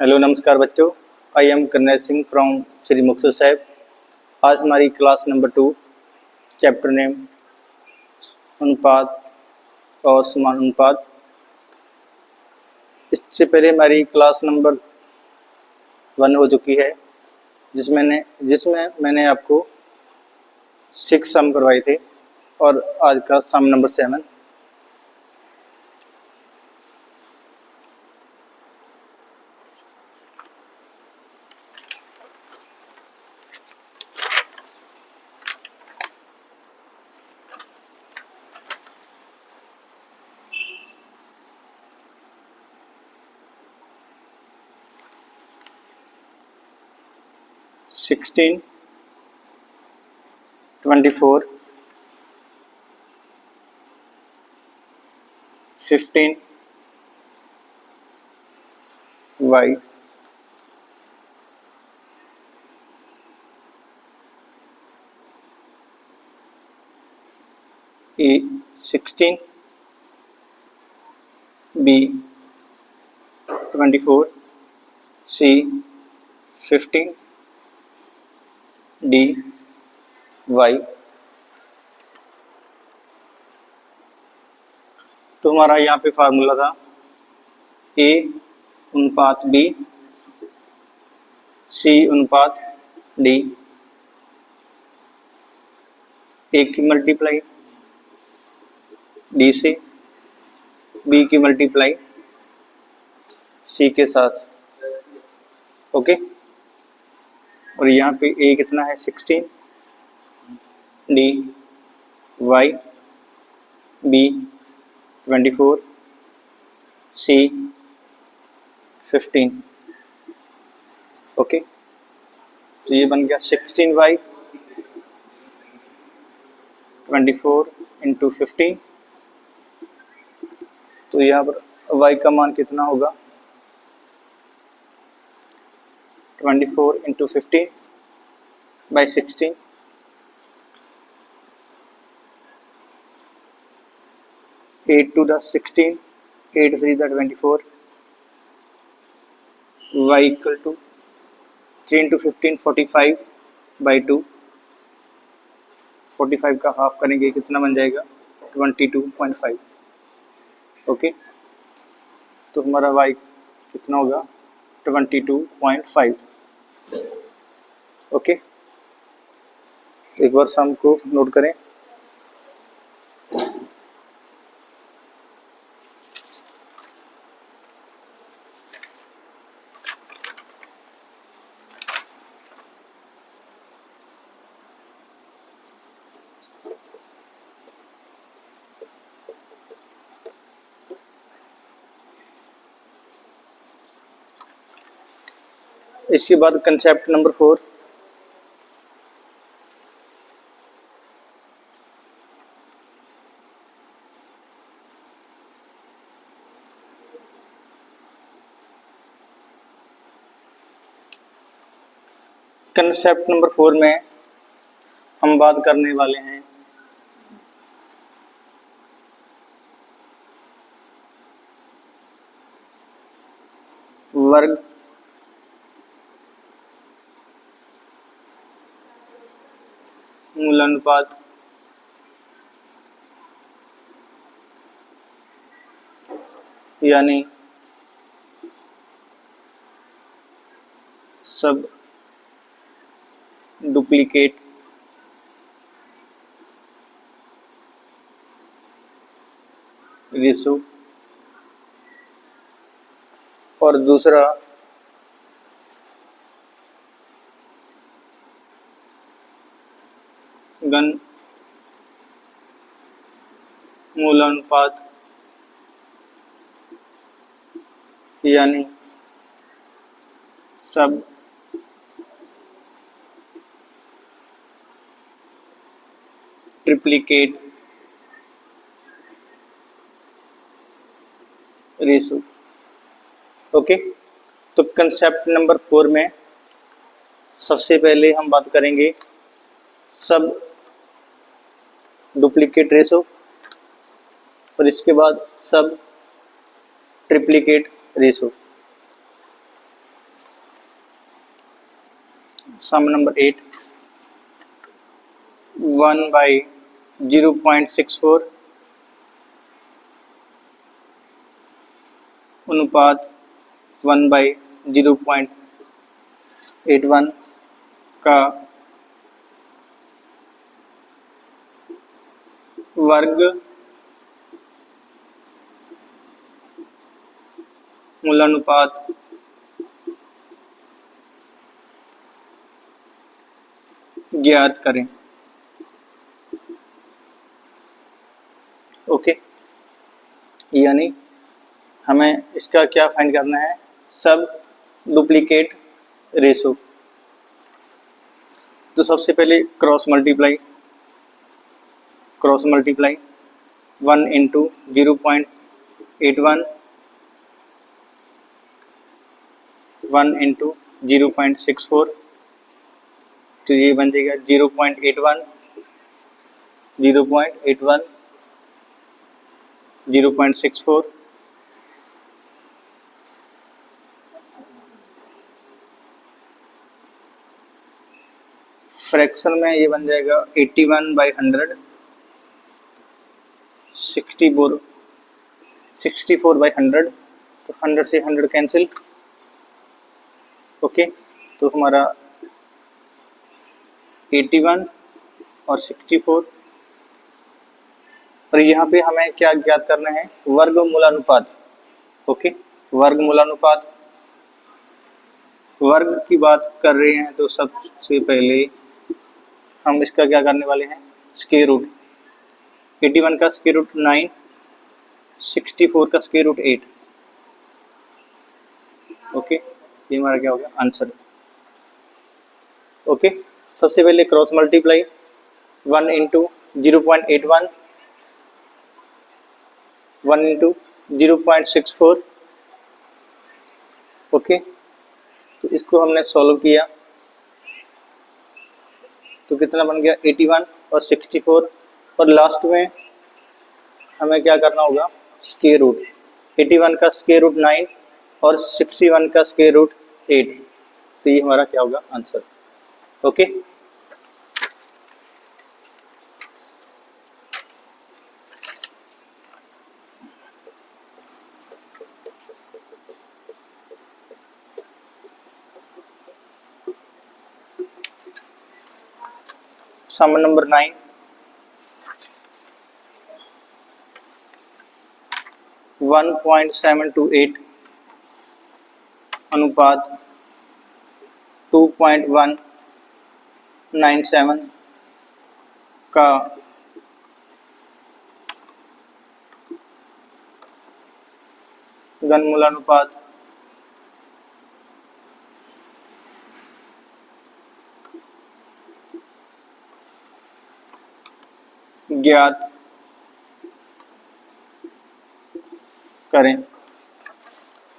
Hello नमस्कार बच्चों, I am kernel Singh from Shri Muktsar Sahib. आज हमारी क्लास नंबर 2 चैप्टर नेम अनुपात और समानुपात। इससे पहले हमारी क्लास नंबर 1 हो चुकी है जिसमें मैंने आपको 6 सम करवाए थे और आज का सम number 7। Sixteen 24 15 y e 16 b 24 c 15 d y। तो हमारा यहाँ पे फार्मूला था a अनुपात b c अनुपात d। a की मल्टीप्लाई d से, b की मल्टीप्लाई c के साथ। ओके, और यहाँ पे a कितना है 16, d y b 24 c 15। Okay, तो ये बन गया 16y 24 इंटू 15। तो यहाँ पर y का मान कितना होगा 24 into 15 by 16। 8 to the 16, 8 3 the 24, y equal to 3 into 15 45 by 2। 45 का हाफ करेंगे कितना बन जाएगा 22.5। ओके, तो हमारा y कितना होगा 22.5। ओके, तो एक बार सम को नोट करें। इसके बाद कंसेप्ट नंबर 4, कंसेप्ट नंबर 4 में हम बात करने वाले हैं वर्ग मूलानुपात यानी सब डुप्लीकेट रेशो, और दूसरा घन मूलानुपात यानी सब ट्रिप्लिकेट रेशो। ओके, तो कंसेप्ट नंबर 4 में सबसे पहले हम बात करेंगे सब डुप्लीकेट रेशो और इसके बाद सब ट्रिप्लिकेट रेशो। सम नंबर 8 1/0.64 अनुपात 1/0.81 का वर्ग मूलानुपात ज्ञात करें। ओके, यानी हमें इसका क्या फाइंड करना है, सब डुप्लीकेट रेशो। तो सबसे पहले क्रॉस मल्टीप्लाई 1 इंटू 0.81 1 इंटू 0.64, तो ये बन जाएगा 0.81 0.64 फ्रैक्शन में ये बन जाएगा 81/100 64/100, तो 100 से 100 कैंसिल। ओके, तो हमारा 81 और 64, और यहाँ पे हमें क्या ज्ञात करना है, वर्गमूलानुपात। ओके, वर्गमूलानुपात, वर्ग की बात कर रहे हैं तो सबसे पहले हम इसका क्या करने वाले हैं, स्क्वायर रूट। 81 का स्क्वायर रूट 9, 64 का स्क्वायर रूट 8। ओके, ये हमारा क्या हो गया आंसर। ओके, सबसे पहले cross multiply 1 into 0.81 1 into 0.64। Okay, तो इसको हमने सॉल्व किया तो कितना बन गया 81 और 64, और लास्ट में हमें क्या करना होगा, स्क्वायर रूट। 81 का स्क्वायर रूट 9 और 61 का स्क्वायर रूट 8, तो ये हमारा क्या होगा आंसर। ओके, सम नंबर 9 1.728 अनुपात 2.197 का घनमूलानुपात ज्ञात करें।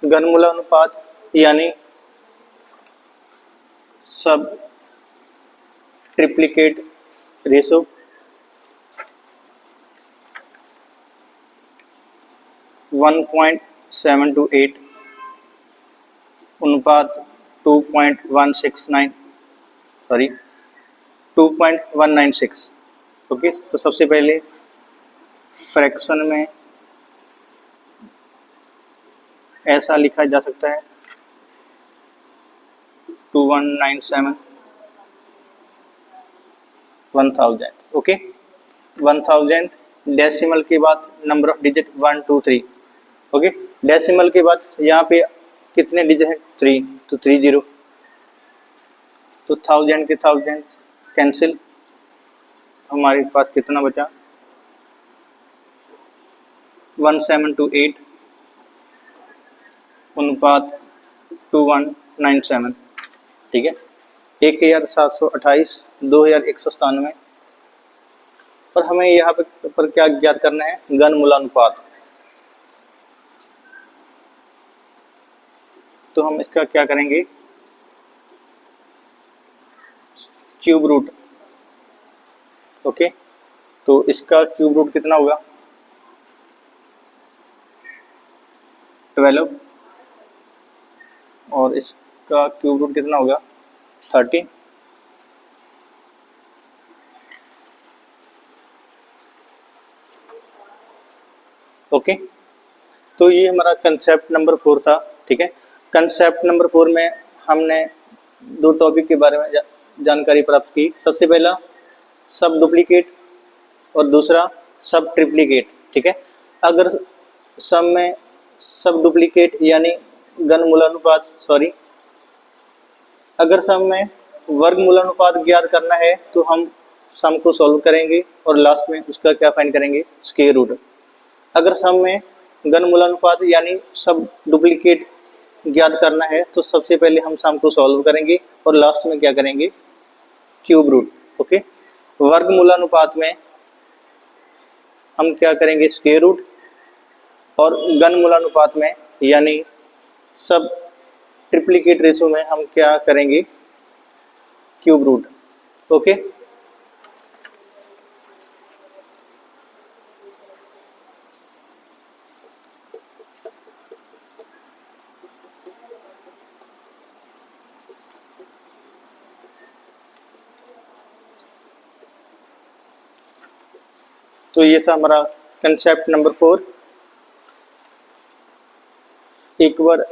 घनमूलानुपात यानी सब ट्रिप्लिकेट रेशो। वन 1.728 अनुपात 2.196। ओके, तो सबसे पहले फ्रैक्शन में ऐसा लिखा जा सकता है 2197 1000। ओके, 1000 डेसिमल के बाद number of digit 1 2 3। Okay, decimal के बाद यहाँ पे कितने डिजिट हैं, 3, तो 30, तो 1000 के 1000 कैंसिल, तो हमारे पास कितना बचा 1728 अनुपात 2197। ठीक है, 1728 2197, और हमें यहाँ पर क्या ज्ञात करना है, घनमूलानुपात। तो हम इसका क्या करेंगे, क्यूब रूट। ओके, तो इसका क्यूब रूट कितना होगा 12, और इसका क्यूब रूट कितना होगा 13। ओके, तो ये हमारा कंसेप्ट नंबर 4 था। ठीक है, कंसेप्ट नंबर 4 में हमने दो टॉपिक के बारे में जानकारी प्राप्त की। सबसे पहला सब डुप्लीकेट और दूसरा सब ट्रिप्लीकेट। ठीक है, अगर सम में सब डुप्लीकेट यानी घनमूलानुपात अगर सम में वर्गमूलानुपात ज्ञात करना है तो हम सम को सॉल्व करेंगे और लास्ट में उसका क्या फाइंड करेंगे, स्क्वायर रूट। अगर सम में घनमूलानुपात यानी सब डुप्लीकेट ज्ञात करना है तो सबसे पहले हम सम को सॉल्व करेंगे और लास्ट में क्या करेंगे, क्यूब रूट। ओके, वर्गमूलानुपात में हम क्या करेंगे, स्क्वायर रूट, और घनमूलानुपात में यानी सब ट्रिप्लीकेट रेशो में हम क्या करेंगे, क्यूब रूट। ओके, तो ये था हमारा कंसेप्ट नंबर 4। एक बार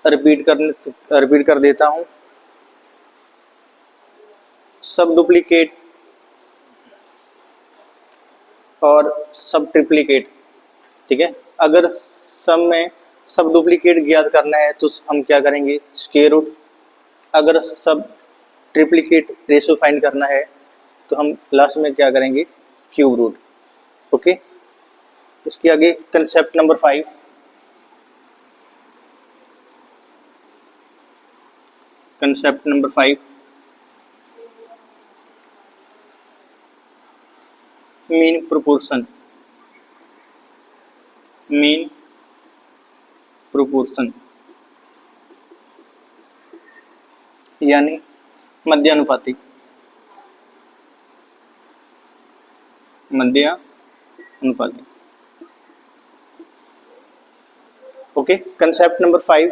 रिपीट कर देता हूं। सब डुप्लीकेट और सब ट्रिप्लीकेट। ठीक है, अगर सम में सब डुप्लीकेट ज्ञात करना है तो हम क्या करेंगे, स्क्वायर रूट। अगर सब ट्रिप्लीकेट रेशो फाइंड करना है तो हम लास्ट में क्या करेंगे, क्यूब रूट। ओके, इसके आगे concept number 5। Concept number 5 mean proportion. Mean proportion यानी मध्यानुपाती। मध्यानुपाती। Okay, concept number 5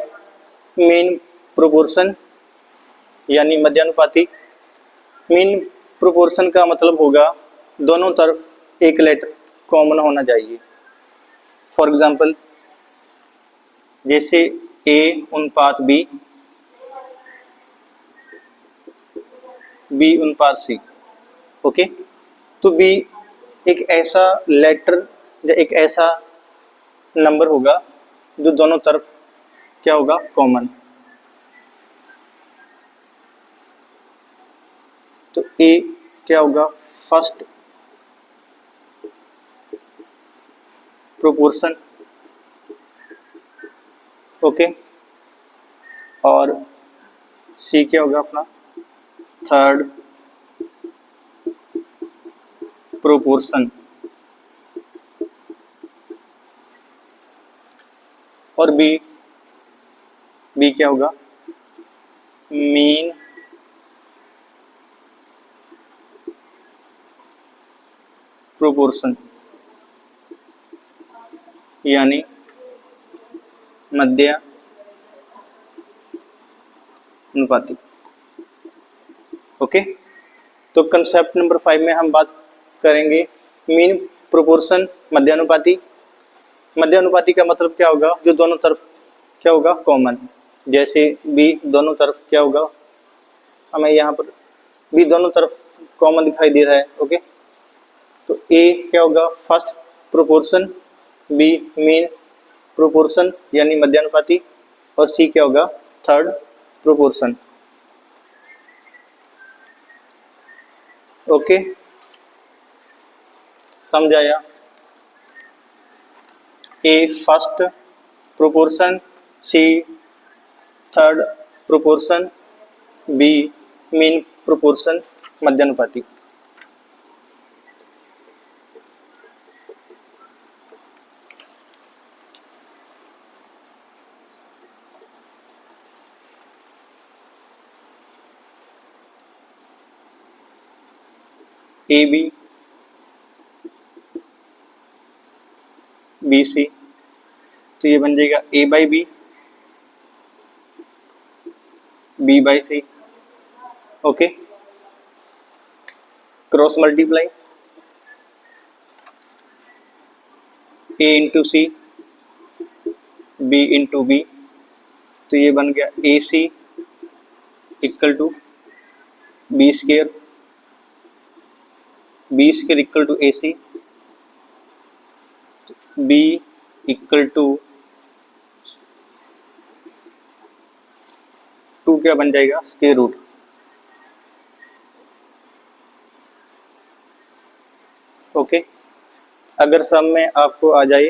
mean proportion यानी मध्यानुपाती। मीन प्रोपोर्शन का मतलब होगा दोनों तरफ एक लेटर कॉमन होना चाहिए। फॉर एग्जांपल जैसे ए अनुपात बी, बी अनुपात सी। ओके, तो बी एक ऐसा लेटर या एक ऐसा नंबर होगा जो दोनों तरफ क्या होगा, कॉमन। तो ए क्या होगा, फर्स्ट प्रोपोर्शन। ओके, और सी क्या होगा अपना, थर्ड प्रोपोर्शन। और बी क्या होगा, मीन प्रोपोर्शन यानी मध्य अनुपाती। ओके, तो कंसेप्ट नंबर 5 में हम बात करेंगे मीन प्रोपोर्शन, मध्यानुपाती। मध्यानुपाती का मतलब क्या होगा, जो दोनों तरफ क्या होगा, कॉमन। जैसे बी दोनों तरफ क्या होगा, हमें यहाँ पर बी दोनों तरफ कॉमन दिखाई दे रहा है। ओके, तो ए क्या होगा, first proportion, B mean proportion यानी मध्यानुपाती, और सी क्या होगा, थर्ड प्रोपोर्शन। ओके, समझाया। A first proportion, C third proportion, B mean proportion, मध्यानुपाती। ए बी, बी सी, तो ये बन जाएगा A by B, B by C. Okay, cross multiply, A into C, B into B, तो ये बन गया A C equal to B square, B square equal to A C, B equal to to क्या बन जाएगा, square root. Okay, अगर सम में आपको आ जाए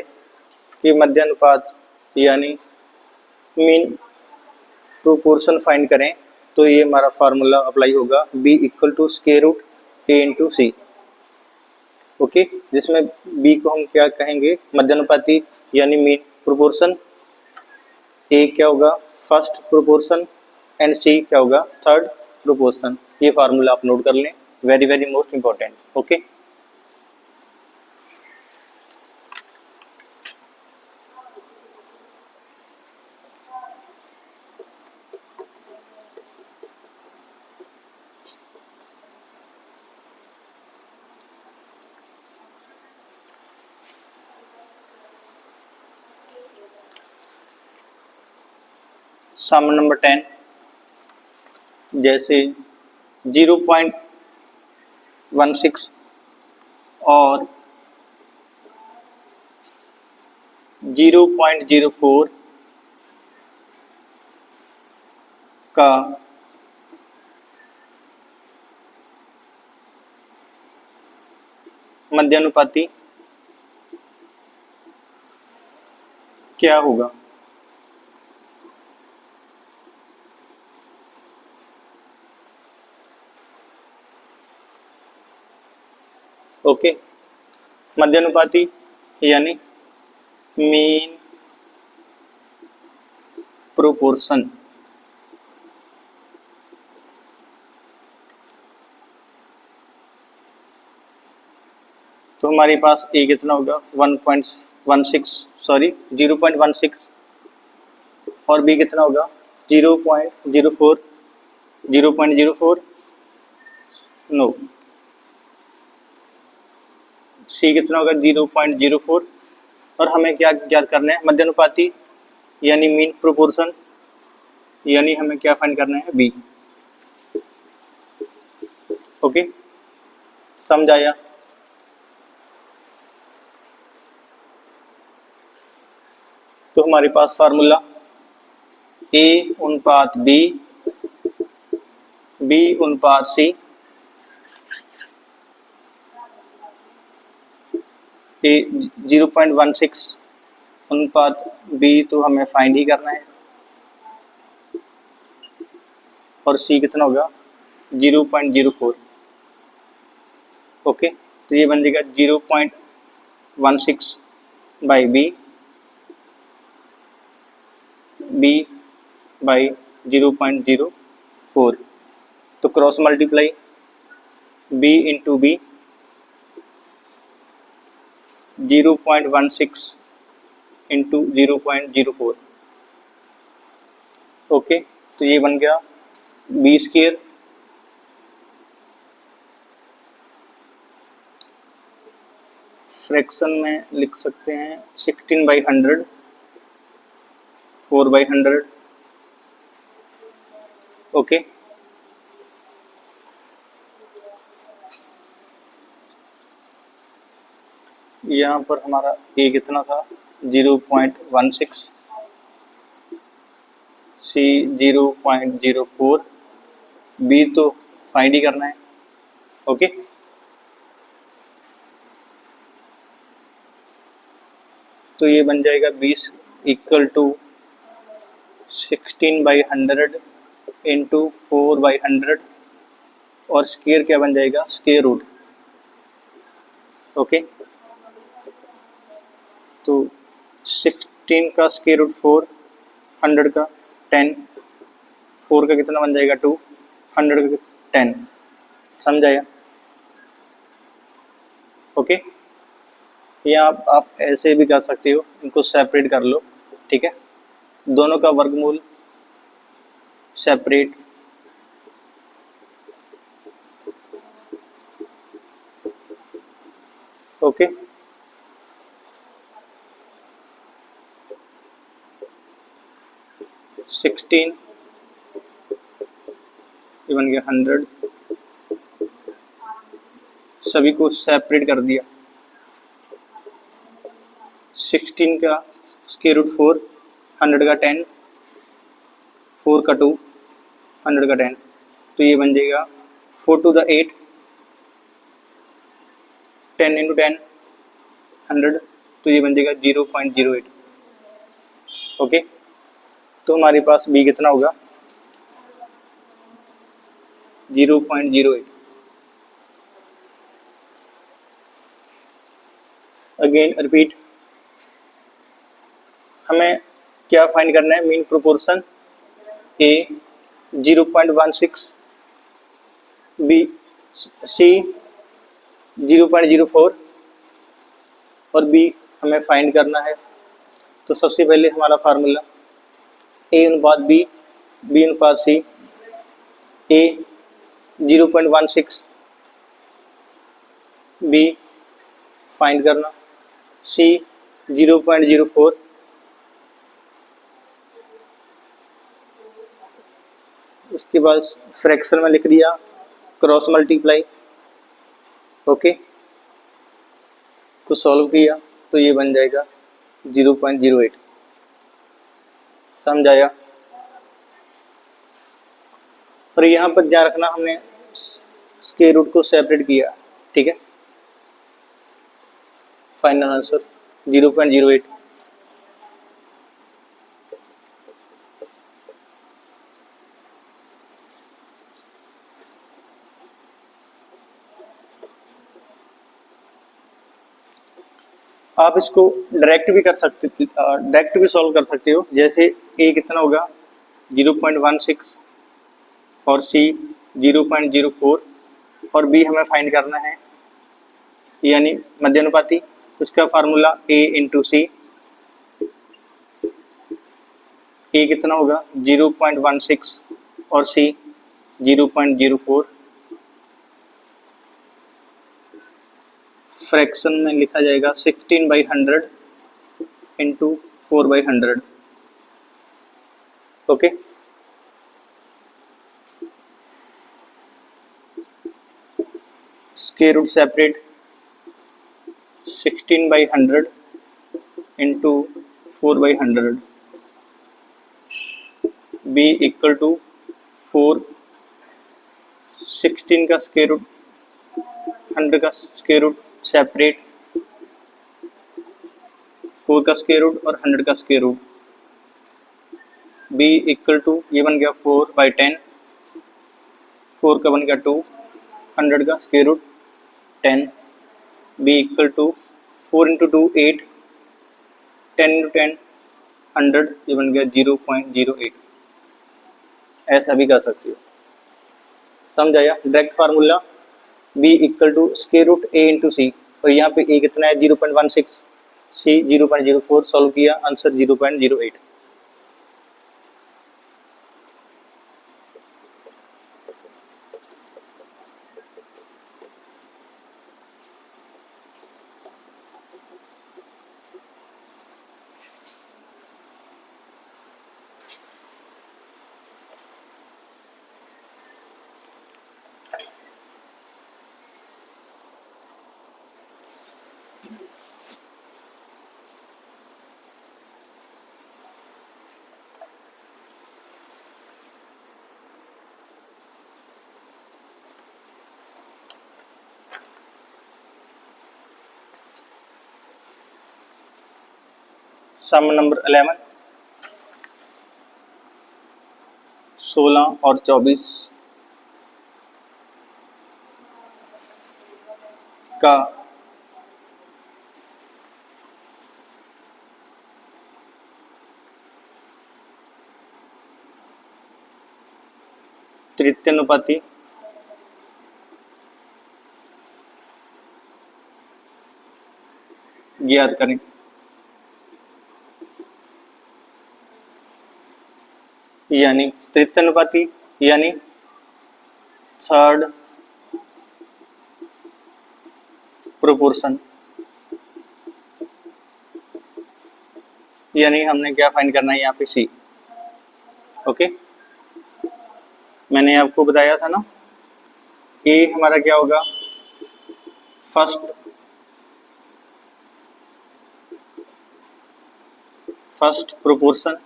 कि मध्यानुपात यानी मीन प्रोपोर्शन फाइंड करें, तो ये हमारा फार्मूला अप्लाई होगा b equal to square root a into C. Okay, जिसमें b को हम क्या कहेंगे, मध्यानुपाती यानी मीन प्रोपोर्शन, a क्या होगा फर्स्ट प्रोपोर्शन, एंड c क्या होगा थर्ड प्रोपोर्शन। ये फार्मूला आप नोट कर लें, very very most important. Okay, sum number 10, जैसे 0.16 और 0.04 का मध्यानुपाती क्या होगा। ओके, मध्यानुपाती यानी मीन प्रोपोर्शन, तो हमारे पास ए कितना होगा 1.16 सॉरी 0.16 और बी कितना होगा 0.04, 0.04 नो, सी कितना होगा 0.04। और हमें क्या ज्ञात करना है, मध्यानुपाती यानी मीन प्रोपोर्शन, यानी हमें क्या फाइंड करना है बी। ओके, समझ आया। तो हमारे पास फार्मूला ए अनुपात बी, बी अनुपात सी, ए 0.16 अनुपात बी तो हमें फाइंड ही करना है, और सी कितना होगा 0.04। ओके, तो ये बन जाएगा 0.16 बाई बी, बी बाई 0.04, तो cross multiply B into B 0.16 into 0.04। Okay, तो ये बन गया बी स्क्वायर फ्रैक्शन में लिख सकते हैं 16/100, 4/100। ओके, यहाँ पर हमारा ए कितना था 0.16, सी 0.04, बी तो फाइंड ही करना है। ओके, तो ये बन जाएगा 20 इक्वल टू 16/100 इंटू 4/100, और स्क्वायर क्या बन जाएगा स्क्वायर रूट। ओके, तो 16 का स्क्वायर रूट 4, 100 का 10, 4 का कितना बन जाएगा 2, 100 का 10। समझाया। ओके, या आप ऐसे भी कर सकते हो, इनको सेपरेट कर लो। ठीक है, दोनों का वर्गमूल सेपरेट, ओके। 16, ये बन गया 100, सभी को सेपरेट कर दिया। 16 का स्क्वायर रूट 4, 100 का 10, 4 का 2, 100 का 10, तो ये बन जाएगा 4 to the 8, 10 into 10, 100, तो ये बन जाएगा 0.08। ओके, तो हमारे पास b कितना होगा? 0.08। अगेन रिपीट, हमें क्या फाइंड करना है? Mean proportion a 0.16, b c 0.04 और b हमें फाइंड करना है। तो सबसे पहले हमारा फार्मूला a अनुपात b, b अनुपात c, a 0.16, b फाइंड करना, c 0.04, उसके बाद फ्रैक्शन में लिख दिया, क्रॉस मल्टीप्लाई। ओके, तो सॉल्व किया तो ये बन जाएगा 0.08। समझ आया? और यहाँ पर ध्यान रखना, हमने स्क्वायर रूट को सेपरेट किया, ठीक है। Final answer 0.08। आप इसको डायरेक्ट भी कर सकते, डायरेक्ट भी सॉल्व कर सकते हो। जैसे a कितना होगा? 0.16 और c 0.04 और b हमें फाइंड करना है, यानी मध्यानुपाती। उसका formula a into C, a कितना होगा? 0.16 और c 0.04। फ्रैक्शन में लिखा जाएगा 16/100 into 4/100। Okay, square root separate 16/100 into 4/100, b equal to 4, 16 का स्क्वायर रूट, 100 का स्क्वायर रूट सेपरेट, 4 का स्क्वायर रूट और 100 का square root, b equal to, ये बन गया 4/10, 4 का बन गया 2, 100 का square root 10, b equal to 4 into 2 8, 10 into 10 100, ये बन गया 0.08। ऐसा भी कर सकते हो। समझ आया? Direct formula b equal to square root a into C, और यहाँ पे a कितना है? 0.16, c 0.04। सॉल्व किया, आंसर 0.08। सम नंबर 11, 16 और 24 का तृतीयानुपाती ज्ञात करें। यानी तृतीयानुपाती यानी थर्ड प्रोपोर्शन, यानी हमने क्या फाइंड करना है यहाँ पे? सी। ओके, मैंने आपको बताया था ना, ए हमारा क्या होगा, first proportion,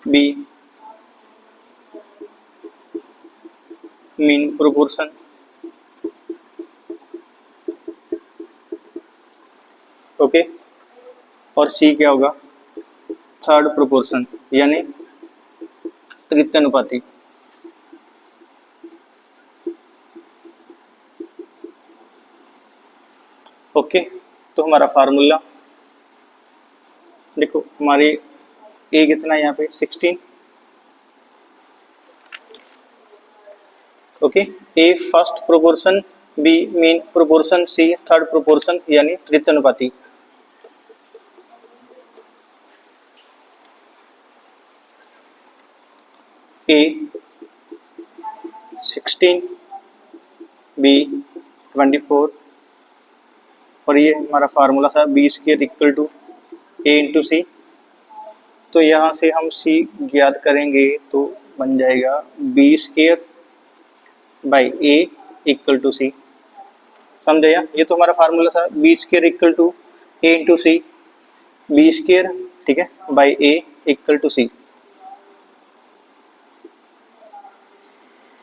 B mean proportion, okay, और सी क्या होगा, थर्ड प्रोपोर्शन यानी तृतीय अनुपाती। ओके, तो हमारा फार्मूला देखो, हमारे ए कितना है यहाँ पे 16, okay, A first proportion, B mean proportion, C third proportion यानी तृतीय अनुपाती। ए 16, बी 24, और ये हमारा फार्मूला था B square equal to A into C. तो यहाँ से हम सी ज्ञात करेंगे तो बन जाएगा B square by A equal to C. समझे? ये तो हमारा फार्मूला था B square equal to A into C, B square, ठीक है, by A equal to C.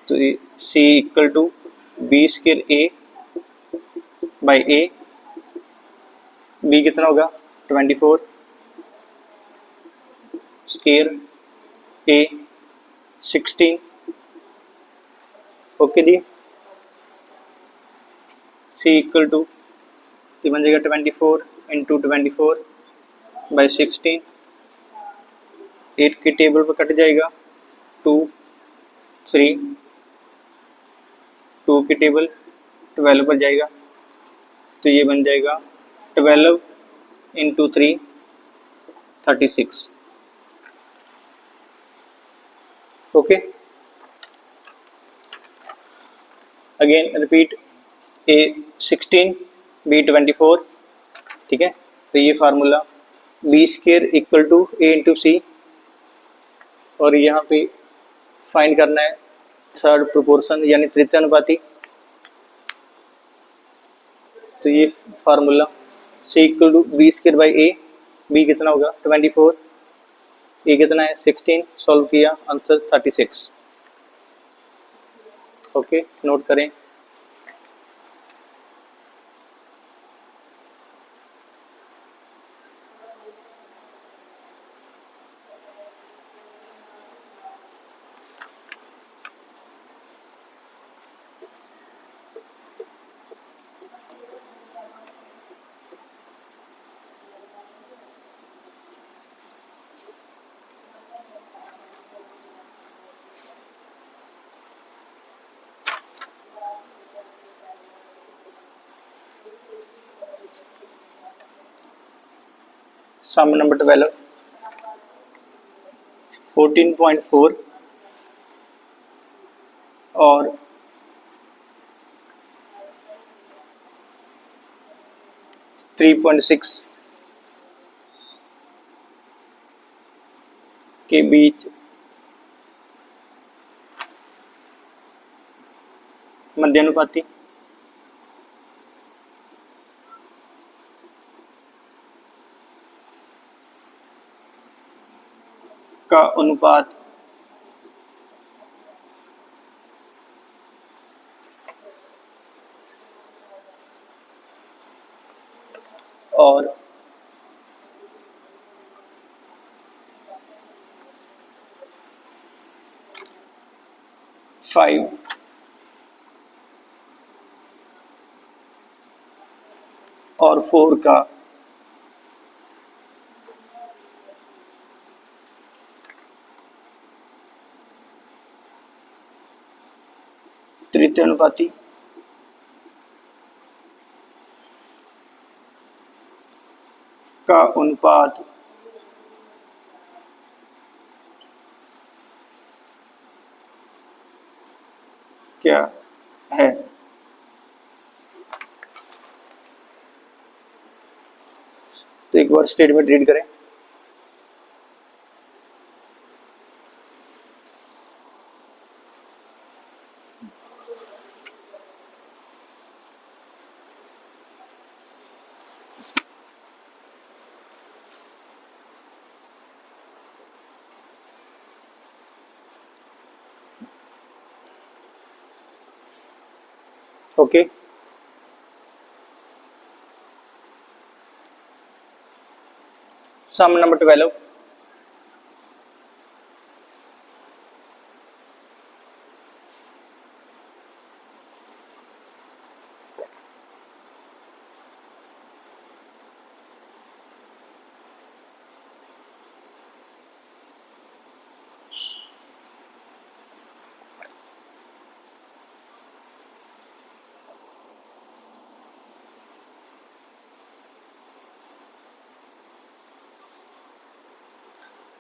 तो C equal to B square A by A, B कितना होगा 24 स्क्वायर ए 16, ओके जी। सी इक्वल टू ये बन जाएगा 24 इंटू 24 बाई 16, 8 के टेबल पर कट जाएगा, 2 3, 2 की टेबल 12 पर जाएगा, तो ये बन जाएगा 12 into 3 36, okay. Again repeat, A 16, B 24, ठीक है। तो ये formula B square equal to A into C, और यहाँ पे फाइंड करना है थर्ड प्रोपोर्शन यानी तृतीय अनुपाती। तो ये formula C equal to B square by A, B कितना होगा 24, ए कितना है 16, सॉल्व किया आंसर 36, ओके, नोट करें। सम नंबर 12, 14.4 और 3.6 के बीच मध्यानुपाती का अनुपात और 5 और 4 का तृतीय अनुपाती का अनुपात क्या है। तो एक बार स्टेटमेंट रीड करें। Okay, sum number 12।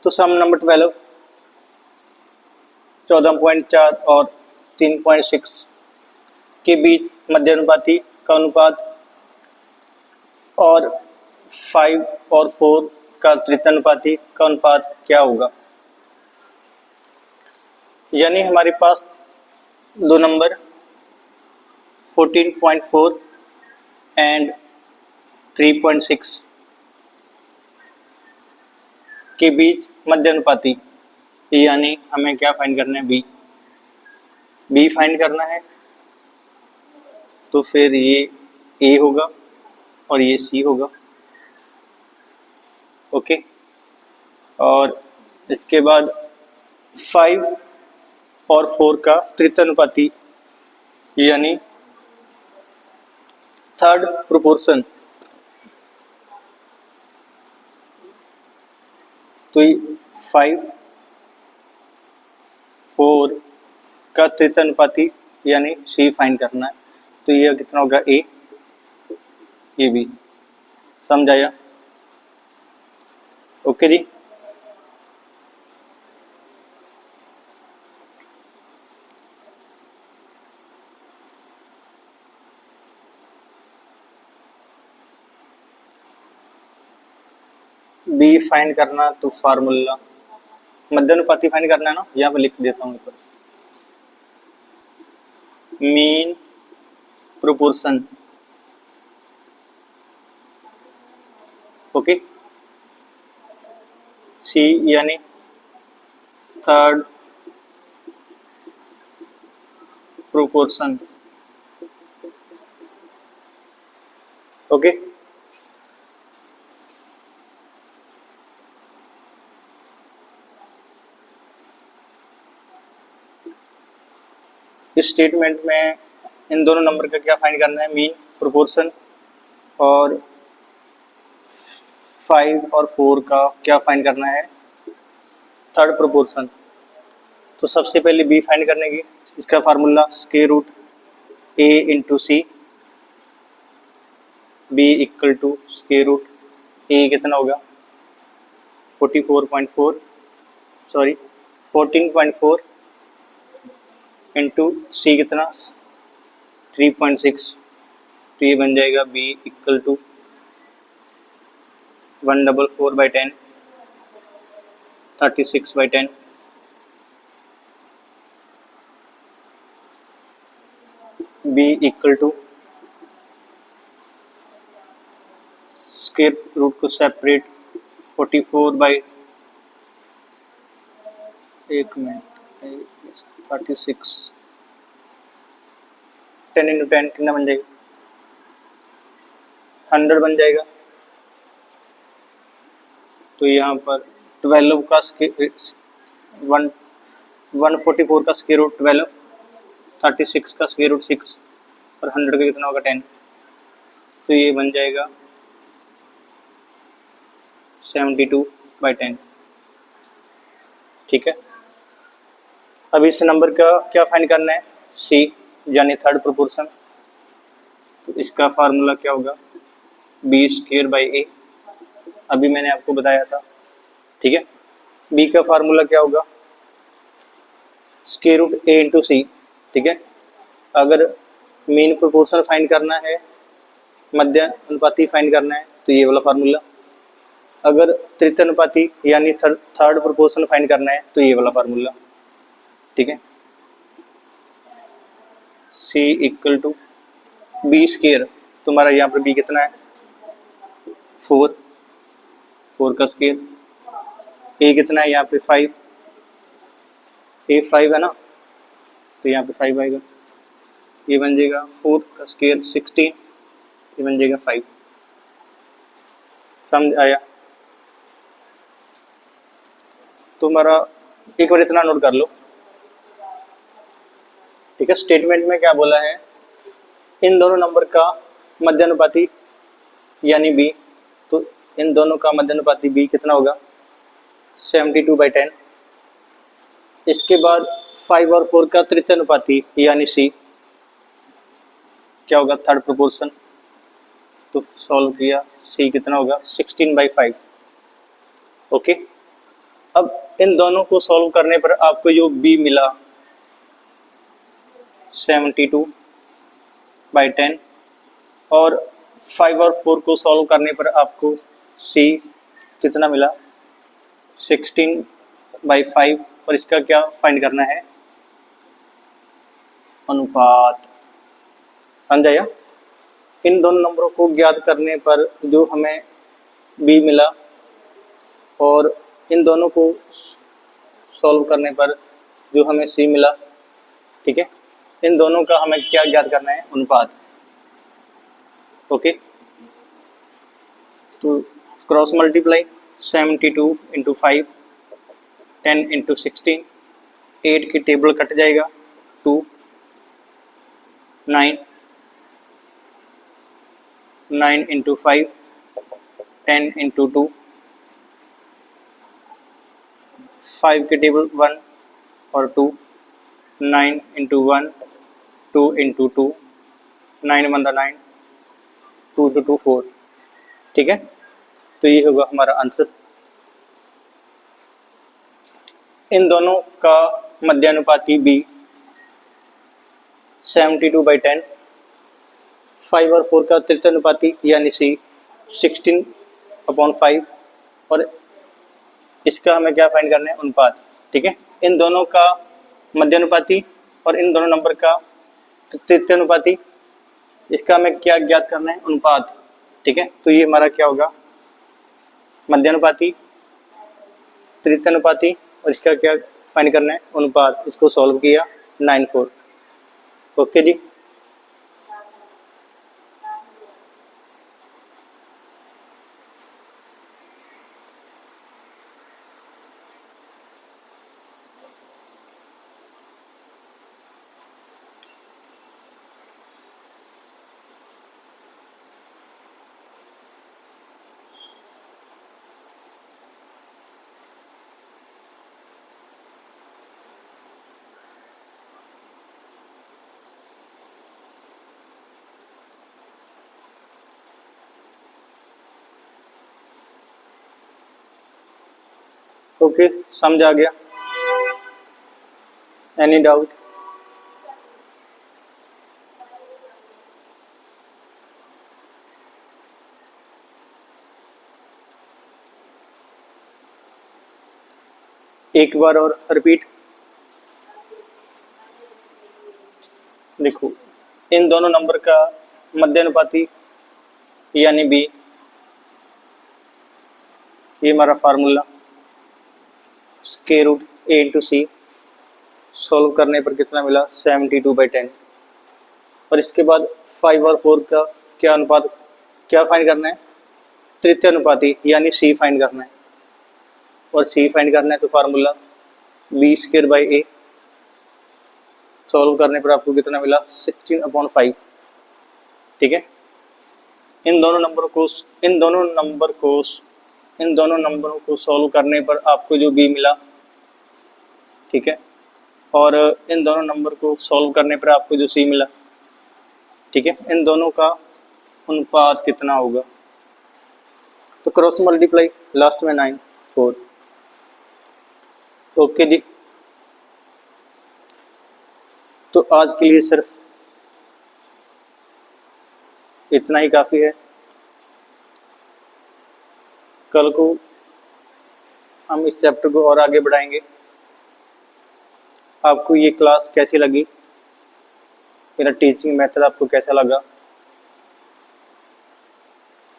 तो सम नंबर 12 14.4 और 3.6 के बीच मध्यानुपाती का अनुपात और 5 और 4 का तृतीयानुपाती का अनुपात क्या होगा। यानी हमारे पास दो नंबर 14.4 एंड 3.6 के बीच मध्यानुपाती, यानी हमें क्या फाइंड करना है, बी फाइंड करना है। तो फिर ये ए होगा और ये सी होगा। ओके, और इसके बाद 5 और 4 का तृतीयानुपाती यानी थर्ड प्रोपोर्शन। तो 5 4 का तृतीयानुपाती यानी सी फाइंड करना है। तो ये कितना होगा, ए, ये बी। समझ आया? ओके जी। बी फाइंड करना, तो फार्मूला मध्यानुपाती फाइंड करना है ना, यहाँ पे लिख देता हूँ ऊपर, मीन प्रोपोर्शन। ओके, सी यानी थर्ड प्रोपोर्शन। ओके, इस स्टेटमेंट में इन दोनों नंबर का क्या फाइंड करना है, मीन प्रोपोर्शन, और 5 और 4 का क्या फाइंड करना है, थर्ड प्रोपोर्शन। तो सबसे पहले बी फाइंड करने की, इसका formula square root A into C, B equal to square root A कितना होगा 14.4 सॉरी 14.4 इंटू सी कितना 3.6। तो ये बन जाएगा B equal to 144/10 36/10। B equal to square root को सेपरेट 44 एक मिनट 36 10 इंटू 10 कितना बन जाएगा 100 बन जाएगा। तो यहाँ पर 12 का 144 का स्क्वायर रूट 12, 36 का स्क्वायर रूट 6 और 100 का कितना होगा 10। तो ये बन जाएगा 72/10। ठीक है, अब इस नंबर का क्या फाइंड करना है, सी यानी थर्ड प्रोपोर्शन। तो इसका फार्मूला क्या होगा, बी स्क्वायर बाई ए, अभी मैंने आपको बताया था। ठीक है, बी का फार्मूला क्या होगा, स्क्वायर रूट ए इंटू सी। ठीक है, अगर मीन प्रोपोर्शन फाइंड करना है, मध्य अनुपाती फाइंड करना है, तो ये वाला फार्मूला अगर तृतीय अनुपाती यानी थर्ड प्रोपोर्शन फाइंड करना है तो ये वाला फार्मूला, ठीक है। C equal to B square, तुम्हारा यहाँ पर बी कितना है 4, 4 का स्केयर, ए कितना है यहाँ पे 5, ए 5 है ना, तो यहाँ पे 5 आएगा, ये बन जाएगा 4 का स्केयर 16, ये बन जाएगा 5। समझ आया? तुम्हारा एक बार इतना नोट कर लो, ठीक है। स्टेटमेंट में क्या बोला है, इन दोनों नंबर का मध्यानुपाती यानी b, तो इन दोनों का मध्यानुपाती b कितना होगा 72/10। इसके बाद 5 और 4 का तृतीय अनुपाती यानी c क्या होगा थर्ड प्रोपोर्शन, तो सॉल्व किया c कितना होगा 16/5। ओके, अब इन दोनों को सॉल्व करने पर आपको जो b मिला 72/10 और 5 और 4 को सॉल्व करने पर आपको c कितना मिला 16/5, और इसका क्या फाइंड करना है अनुपात। समझ आया? इन दोनों नंबरों को ज्ञात करने पर जो हमें b मिला और इन दोनों को सॉल्व करने पर जो हमें c मिला, ठीक है, इन दोनों का हमें क्या ज्ञात करना है अनुपात। ओके, तो क्रॉस मल्टीप्लाई 72 इंटू 5, 10 इंटू 16, 8 की टेबल कट जाएगा 2, 9, 9 इंटू 5, 10 इंटू 2, 5 की टेबल 1 और 2, 9 इंटू 1, 2 इंटू 2, 9 1 9, 2 टू 2 4, ठीक है। तो ये होगा हमारा आंसर। इन दोनों का मध्यानुपाती b 72/10, 5 और 4 का तृतीय अनुपाती यानी c 16/5, और इसका हमें क्या फाइंड करना है अनुपात, ठीक है। इन दोनों का मध्यानुपाती और इन दोनों नंबर का तृतीय अनुपाती, इसका हमें क्या ज्ञात करना है अनुपात, ठीक है। तो ये हमारा क्या होगा मध्यानुपाती, तृतीय अनुपाती, और इसका क्या फाइंड करना है अनुपात। इसको सॉल्व किया 9 4। ओके जी, ओके, समझ आ गया? Any doubt? एक बार और रिपीट। देखो, इन दोनों नंबर का मध्यानुपाती यानी b, ये हमारा formula square root a into C, solve करने पर कितना मिला 72/10, और इसके बाद 5 और 4 का क्या अनुपात, क्या फाइंड करना है तृतीय अनुपाती यानी c फाइंड करना है, और c फाइंड करना है तो फार्मूला b²/a, सॉल्व करने पर आपको कितना मिला 16/5, ठीक है। इन दोनों नंबरों को सॉल्व करने पर आपको जो b मिला, ठीक है, और इन दोनों नंबर को सॉल्व करने पर आपको जो c मिला, ठीक है, इन दोनों का अनुपात कितना होगा। तो क्रॉस मल्टीप्लाई लास्ट में 9 4। ओके जी, तो आज के लिए सिर्फ इतना ही काफ़ी है। कल को हम इस चैप्टर को और आगे बढ़ाएंगे। आपको ये क्लास कैसी लगी, मेरा टीचिंग मेथड आपको कैसा लगा,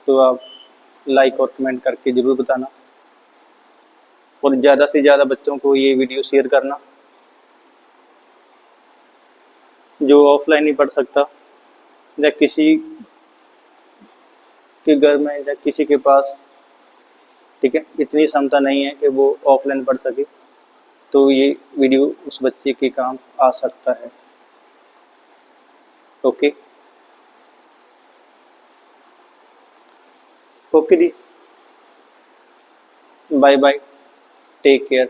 तो आप लाइक और कमेंट करके ज़रूर बताना, और ज़्यादा से ज़्यादा बच्चों को ये वीडियो शेयर करना। जो ऑफलाइन नहीं पढ़ सकता या किसी के घर में या किसी के पास, ठीक है, इतनी क्षमता नहीं है कि वो ऑफलाइन पढ़ सके, तो ये वीडियो उस बच्चे के काम आ सकता है। ओके ओके जी, बाय बाय, टेक केयर।